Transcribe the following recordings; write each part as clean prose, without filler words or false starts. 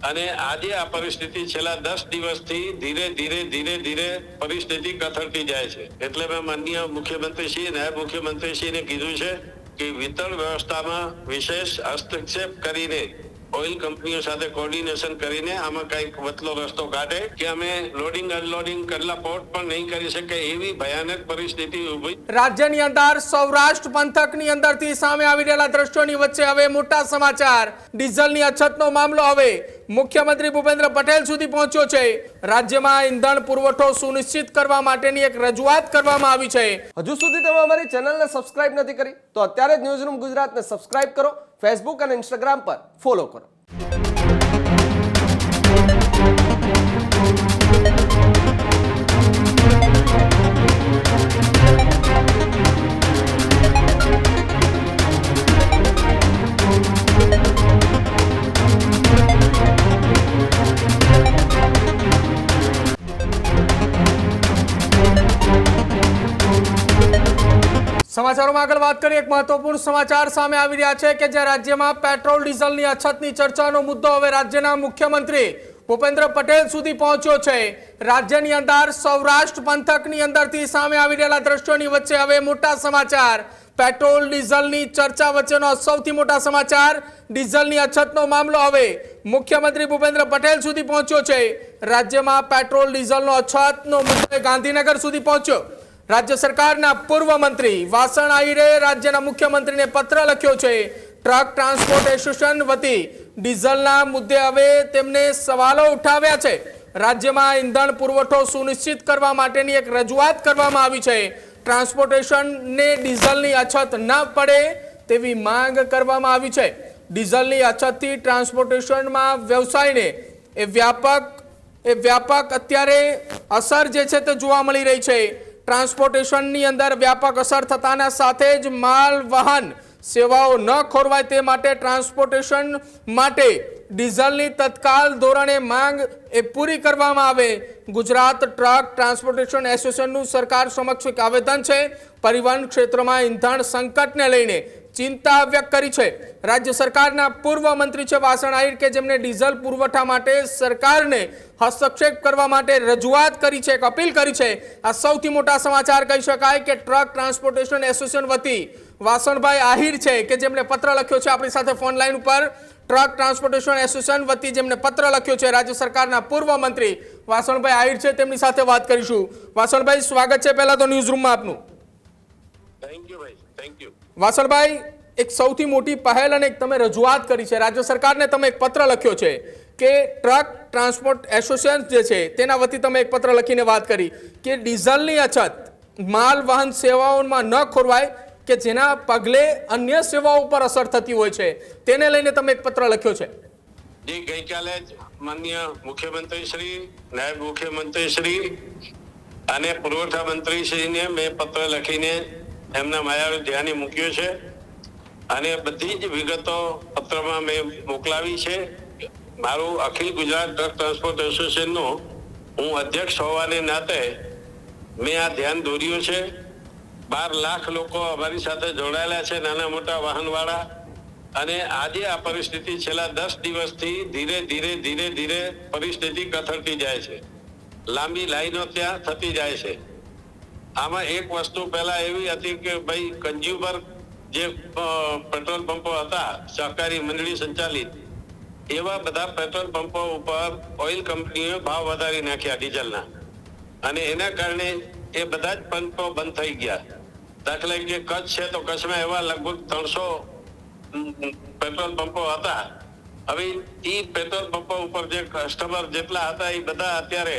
અને આજે આ પરિસ્થિતિ છેલ્લા 10 દિવસથી ધીરે પરિસ્થિતિ કથળતી જાય છે। એટલે મેં માનનીય મુખ્યમંત્રી શ્રી નાયબ મુખ્યમંત્રી શ્રીને કીધું છે કે વિતરણ વ્યવસ્થામાં વિશેષ હસ્તક્ષેપ કરીને ઓઇલ કંપનીઓ સાથે કોર્ડિનેશન કરીને આમાં કંઈક વતલો રસ્તો કાઢે કે અમે લોડિંગ અનલોડિંગ કરેલા પોર્ટ પણ નહીં કરી શકે એવી ભયાનક પરિસ્થિતિ ઊભી। રાજ્યની અંદર સૌરાષ્ટ્ર પંથકની અંદરથી સામે આવી રહેલા દ્રશ્યોની વચ્ચે હવે મોટા સમાચાર। ડીઝલની અછતનો મામલો હવે મુખ્યમંત્રી ભૂપેન્દ્ર પટેલ સુધી પહોંચ્યો છે। રાજ્યમાં ઈંધણ પુરવઠો સુનિશ્ચિત કરવા માટેની એક રજૂઆત કરવામાં આવી છે। હજુ સુધી તમે અમારી ચેનલને સબસ્ક્રાઇબ નથી કરી તો અત્યારે જ ન્યૂઝરૂમ ગુજરાતને સબસ્ક્રાઇબ કરો, ફેસબુક અને ઇન્સ્ટાગ્રામ પર ફોલો કરો। સમાચારોમાં આગળ વાત કરીએ। એક મહત્વપૂર્ણ સમાચાર સામે આવી રહ્યા છે કે જે રાજ્યમાં પેટ્રોલ ડીઝલની અછતની ચર્ચાનો મુદ્દો હવે રાજ્યના મુખ્યમંત્રી ભૂપેન્દ્ર પટેલ સુધી પહોંચ્યો છે। રાજ્યની અંદર સૌરાષ્ટ્ર પંથકની અંદરથી સામે આવી રહેલા દ્રશ્યોની વચ્ચે હવે મોટા સમાચાર। પેટ્રોલ ડીઝલની ચર્ચા વચ્ચેનો સૌથી મોટા સમાચાર, ડીઝલની અછતનો મામલો હવે મુખ્યમંત્રી ભૂપેન્દ્ર પટેલ સુધી પહોંચ્યો છે। રાજ્યમાં પેટ્રોલ ડીઝલનો અછતનો મુદ્દો ગાંધીનગર સુધી પહોંચ્યો। રાજ્ય સરકારના પૂર્વ મંત્રી વાસણ આહિરે રાજ્યના મુખ્યમંત્રીને પત્ર લખ્યો છે। ટ્રક ટ્રાન્સપોર્ટ એસોસિએશન વતી ડીઝલના મુદ્દે હવે તેમને સવાલો ઉઠાવ્યા છે। રાજ્યમાં ઈંધણ પુરવઠો સુનિશ્ચિત કરવા માટેની એક રજૂઆત કરવામાં આવી છે। ટ્રાન્સપોર્ટેશનને ડીઝલની અછત ન પડે તેવી માંગ કરવામાં આવી છે। ડીઝલની અછતથી ટ્રાન્સપોર્ટેશનમાં વ્યવસાયને એ વ્યાપક અત્યારે અસર જે છે તે જોવા મળી રહી છે। ટ્રાન્સપોર્ટેશનની અંદર વ્યાપક અસર થતાના સાથે જ માલ વાહન સેવાઓ ન ખોરવાય તે માટે ટ્રાન્સપોર્ટેશન માટે ડીઝલની તત્કાલ ધોરણે માંગ એ પૂરી કરવામાં આવે। ગુજરાત ટ્રક ટ્રાન્સપોર્ટેશન એસોસિએશનનું સરકાર સમક્ષ એક આવેદન છે। પરિવહન ક્ષેત્રમાં ઈંધણ સંકટને લઈને ચિંતા વ્યક્ત કરી છે। રાજ્ય સરકારના પૂર્વ મંત્રી છે વાસણ આહિર કે જેમણે ડીઝલ પુરવઠા માટે સરકારને હસ્તક્ષેપ કરવા માટે રજૂઆત કરી છે, એક અપીલ કરી છે। આ સૌથી મોટા સમાચાર કહી શકાય કે ટ્રક ટ્રાન્સપોર્ટેશન એસોસિએશન વતી વાસણભાઈ આહિર છે કે જેમણે પત્ર લખ્યો છે આપણી સાથે ફોન લાઈન ઉપર। ટ્રક ટ્રાન્સપોર્ટેશન એસોસિએશન વતી જેમણે પત્ર લખ્યો છે રાજ્ય સરકારના પૂર્વ મંત્રી વાસણભાઈ આહિર છે, તેમની સાથે વાત કરીશું। વાસણભાઈ, સ્વાગત છે પહેલા તો ન્યૂઝરૂમમાં આપનું। થેન્ક યુ ભાઈ, થેન્ક યુ। વાસણભાઈ, એક સૌથી મોટી પહેલ અને એક તમે રજૂઆત કરી છે, રાજ્ય સરકારને તમે એક પત્ર લખ્યો છે કે ટ્રક ટ્રાન્સપોર્ટ એસોસિએશન જે છે તેના વતી તમે એક પત્ર લખીને વાત કરી કે ડીઝલની અછત માલ વાહન સેવાઓમાં ન ખોરવાય કે જેના પગલે અન્ય સેવાઓ પર અસર થતી હોય છે, તેને લઈને તમે એક પત્ર લખ્યો છે। જી, ગઈકાલે જ માનનીય મુખ્યમંત્રી શ્રી, નાયબ મુખ્યમંત્રી શ્રી અને પુરવઠા મંત્રી શ્રીને મેં પત્ર લખીને એમના માયાળુ ધ્યાને મૂક્યો છે અને બધી જ વિગતો પત્રમાં મેં મોકલાવી છે। મારું અખિલ ગુજરાત ટ્રક ટ્રાન્સપોર્ટ એસોસિએશનનું હું અધ્યક્ષ હોવાને નાતે મેં આ ધ્યાન દોર્યું છે। 12 લાખ લોકો અમારી સાથે જોડાયેલા છે, નાના મોટા વાહનવાળા। અને આજે આ પરિસ્થિતિ છેલ્લા 10 દિવસથી ધીરે પરિસ્થિતિ કથળતી જાય છે। લાંબી લાઈનો ત્યાં થતી જાય છે। આમાં એક વસ્તુ પહેલા એવી હતી કે ભાઈ કન્ઝ્યુમર જે પેટ્રોલ પંપો હતા સહકારી મંડળી સંચાલિત, એવા બધા પેટ્રોલ પંપો ઉપર ઓઇલ કંપનીઓએ ભાવ વધારી નાખ્યા ડીઝલના અને એના કારણે એ બધા જ પંપો બંધ થઈ ગયા। દાખલા કે કચ્છ છે તો કચ્છમાં એવા લગભગ 300 પેટ્રોલ પંપો હતા। હવે એ પેટ્રોલ પંપો ઉપર જે કસ્ટમર જેટલા હતા એ બધા અત્યારે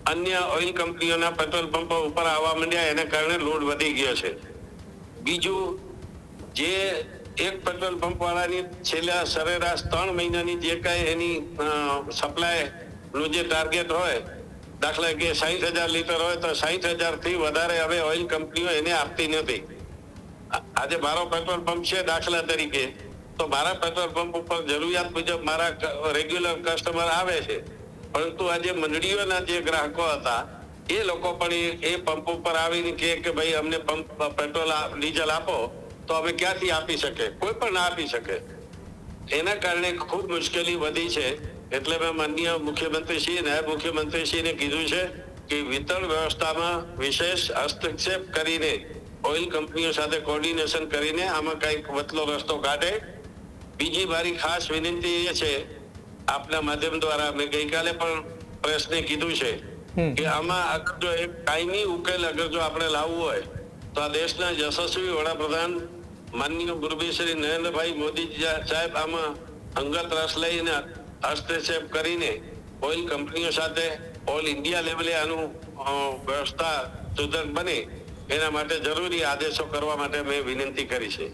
અન્ય ઓઇલ કંપનીઓના પેટ્રોલ પંપો ઉપર આવવા માંડ્યા, એના કારણે લોડ વધી ગયો છે। બીજું, જે એક પેટ્રોલ પંપ વાળાની છેલ્લા સરેરાશ 3 મહિનાની જે કાંઈ એની સપ્લાયનું જે ટાર્ગેટ હોય, દાખલા કે 60,000 લીટર હોય તો 60,000 થી વધારે હવે ઓઇલ કંપનીઓ એને આપતી નથી। આજે મારો પેટ્રોલ પંપ છે દાખલા તરીકે, તો મારા પેટ્રોલ પંપ ઉપર જરૂરિયાત મુજબ મારા રેગ્યુલર કસ્ટમર આવે છે, પરંતુ આજે મંડળીઓના જે ગ્રાહકો હતા એ લોકો પણ એ પંપ ઉપર આવીને કહે કે ભાઈ અમને પંપ પેટ્રોલ ડીઝલ આપો, તો અમે ક્યાંથી આપી શકે? કોઈ પણ ના આપી શકે। એના કારણે ખૂબ મુશ્કેલી વધી છે એટલે મેં માનનીય મુખ્યમંત્રીશ્રી નાયબ મુખ્યમંત્રીશ્રીને કીધું છે કે વિતરણ વ્યવસ્થામાં વિશેષ હસ્તક્ષેપ કરીને ઓઇલ કંપનીઓ સાથે કોર્ડિનેશન કરીને આમાં કંઈક વતલો રસ્તો કાઢે. બીજી મારી ખાસ વિનંતી એ છે આપના માધ્યમ દ્વારા, મેં ગઈકાલે પણ પ્રેસને કીધું છે કે આમાં અગર જો એક કાયમી ઉકેલ અગર જો આપણે લાવવું હોય તો આ દેશના યશસ્વી વડાપ્રધાન માનનીય મુરબી શ્રી નરેન્દ્રભાઈ મોદી સાહેબ આમાં અંગત રસ લઈને હસ્તક્ષેપ કરીને ઓઇલ કંપનીઓ સાથે ઓલ ઇન્ડિયા લેવલે આનું વ્યવસ્થા સુધર બને એના માટે જરૂરી આદેશો કરવા માટે મેં વિનંતી કરી છે.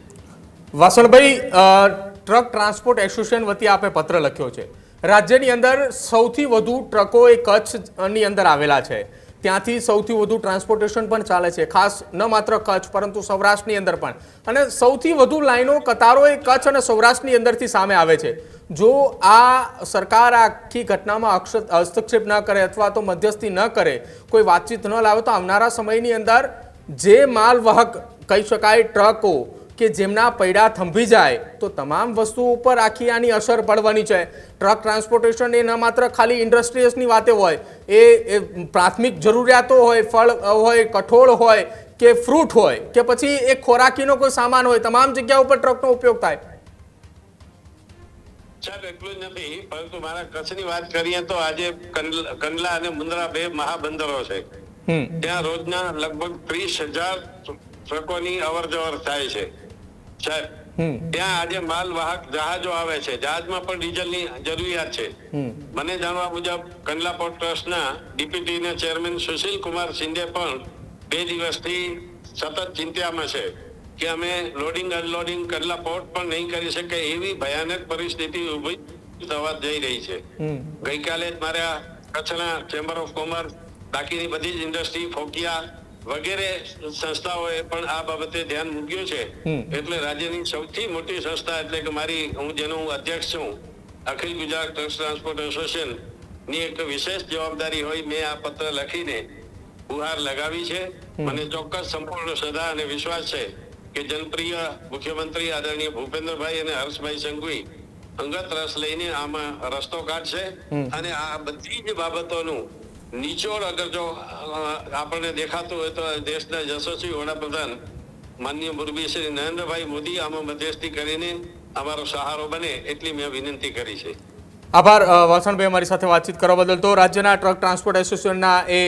વાસણભાઈ, ટ્રક ટ્રાન્સપોર્ટ એસોસિએશન વતી આપે પત્ર લખ્યો છે. રાજ્યની અંદર સૌથી વધુ ટ્રકો એ કચ્છની અંદર આવેલા છે, ત્યાંથી સૌથી વધુ ટ્રાન્સપોર્ટેશન પણ ચાલે છે, ખાસ ન માત્ર કચ્છ પરંતુ સૌરાષ્ટ્રની અંદર પણ, અને સૌથી વધુ લાઈનો કતારો એ કચ્છ અને સૌરાષ્ટ્રની અંદરથી સામે આવે છે. જો આ સરકાર આખી ઘટનામાં હસ્તક્ષેપ ન કરે અથવા તો મધ્યસ્થી ન કરે, કોઈ વાતચીત ન લાવે, તો આવનારા સમયની અંદર જે માલવાહક કહી શકાય ટ્રકો કે જેમના પૈડા થંભી જાય તો તમામ વસ્તુઓ ઉપર આખી આની અસર પડવાની છે. ટ્રક ટ્રાન્સપોર્ટેશન એ ન માત્ર ખાલી ઇન્ડસ્ટ્રીઝની વાતે હોય, એ પ્રાથમિક જરૂરિયાતો હોય, ફળ હોય, કઠોળ હોય કે ફ્રૂટ હોય કે પછી એ ખોરાકીનો કોઈ સામાન હોય, તમામ જગ્યા ઉપર ટ્રકનો ઉપયોગ થાય. સાહેબ, એટલું જ નથી, પરંતુ મારા કચ્છની વાત કરીએ તો આજે કંડલા અને મુન્દ્રા બે મહાબંદરો છે. ત્યાં રોજના લગભગ 30,000 ટ્રકોની અવર જવર થાય છે. સાહેબ, ત્યાં આજે માલવાહક જહાજો આવે છે, જહાજમાં પણ ડીઝલની જરૂરિયાત છે. મને જાણવા મુજબ કંડલા પોર્ટ ટ્રસ્ટના ડીપીટી ચેરમેન સુશીલ કુમાર શિંદે પણ 2 દિવસથી સતત ચિંતામાં છે કે અમે લોડિંગ અનલોડિંગ કંડલા પોર્ટ પણ નહીં કરી શકે એવી ભયાનક પરિસ્થિતિ ઊભી થવા જઈ રહી છે. ગઈકાલે જ મારા કચ્છના ચેમ્બર ઓફ કોમર્સ, બાકીની બધી જ ઇન્ડસ્ટ્રી, ફોકિયા વગેરે સંસ્થાઓએ પણ આ બાબતે ધ્યાન મૂક્યું છે. એટલે રાજ્યની સૌથી મોટી સંસ્થા એટલે કે હું જેનું અધ્યક્ષ છું, અખિલ ગુજરાત ટ્રક ટ્રાન્સપોર્ટ એસોસિએશન ની એક વિશેષ જવાબદારી હોય મેં આ પત્ર લખીને ગુહાર લગાવી છે. મને ચોક્કસ સંપૂર્ણ શ્રદ્ધા અને વિશ્વાસ છે કે જનપ્રિય મુખ્યમંત્રી આદરણીય ભૂપેન્દ્રભાઈ અને હર્ષભાઈ સંઘવી અંગત રસ લઈને આમાં રસ્તો કાઢશે અને આ બધી જ બાબતોનું નિચોડ અગર જો આપણને દેખાતું હોય તો દેશના યશસ્વી વડાપ્રધાન માનનીય મુરબી શ્રી નરેન્દ્રભાઈ મોદી આમાં મધ્યસ્થી કરીને અમારો સહારો બને એટલી મેં વિનંતી કરી છે. આભાર વાસણભાઈ, અમારી સાથે વાતચીત કરવા બદલ. તો રાજ્યના ટ્રક ટ્રાન્સપોર્ટ એસોસિએશનના એ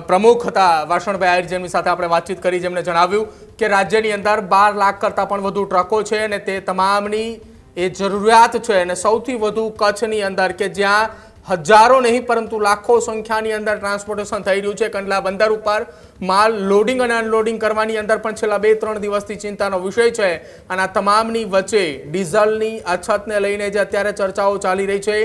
પ્રમુખ હતા વાસણભાઈ આહિર, જેમની સાથે આપણે વાતચીત કરી, જેમણે જણાવ્યું કે રાજ્યની અંદર 12 લાખ કરતાં પણ વધુ ટ્રકો છે અને તે તમામની એ જરૂરિયાત છે, અને સૌથી વધુ કચ્છની અંદર કે જ્યાં હજારો નહીં પરંતુ લાખો સંખ્યાની અંદર ટ્રાન્સપોર્ટેશન થઈ રહ્યું છે. કંડલા બંદર ઉપર માલ લોડિંગ અને અનલોડિંગ કરવાની અંદર પણ છેલ્લા 2-3 દિવસથી ચિંતાનો વિષય છે. અને આ તમામની વચ્ચે ડીઝલની અછતને લઈને જે અત્યારે ચર્ચાઓ ચાલી રહી છે,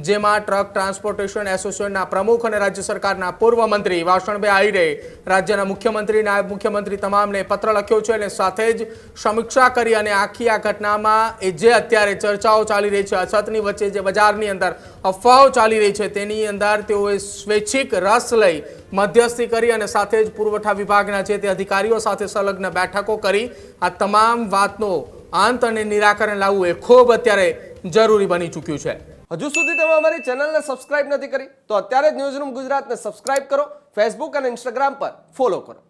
જેમાં ટ્રક ટ્રાન્સપોર્ટેશન એસોસિએશનના પ્રમુખ અને રાજ્ય સરકારના પૂર્વ મંત્રી વાસણભાઈ આહિરે રાજ્યના મુખ્યમંત્રી, નાયબ મુખ્યમંત્રી તમામને પત્ર લખ્યો છે અને સાથે જ સમીક્ષા કરી અને આખી આ ઘટનામાં એ જે અત્યારે ચર્ચાઓ ચાલી રહી છે, અછતની વચ્ચે જે બજારની અંદર અફવાઓ ચાલી રહી છે, તેની અંદર તેઓએ સ્વૈચ્છિક રસ લઈ મધ્યસ્થી કરી અને સાથે જ પુરવઠા વિભાગના જે તે અધિકારીઓ સાથે સંલગ્ન બેઠકો કરી આ તમામ વાતનો અંત અને નિરાકરણ લાવવું એ ખૂબ અત્યારે જરૂરી બની ચૂક્યું છે. હજુ સુધી તમે અમારી ચેનલને સબસ્ક્રાઇબ નથી કરી તો અત્યારે જ ન્યૂઝરૂમ ગુજરાતને સબસ્ક્રાઇબ કરો, ફેસબુક અને ઇન્સ્ટાગ્રામ પર ફોલો કરો.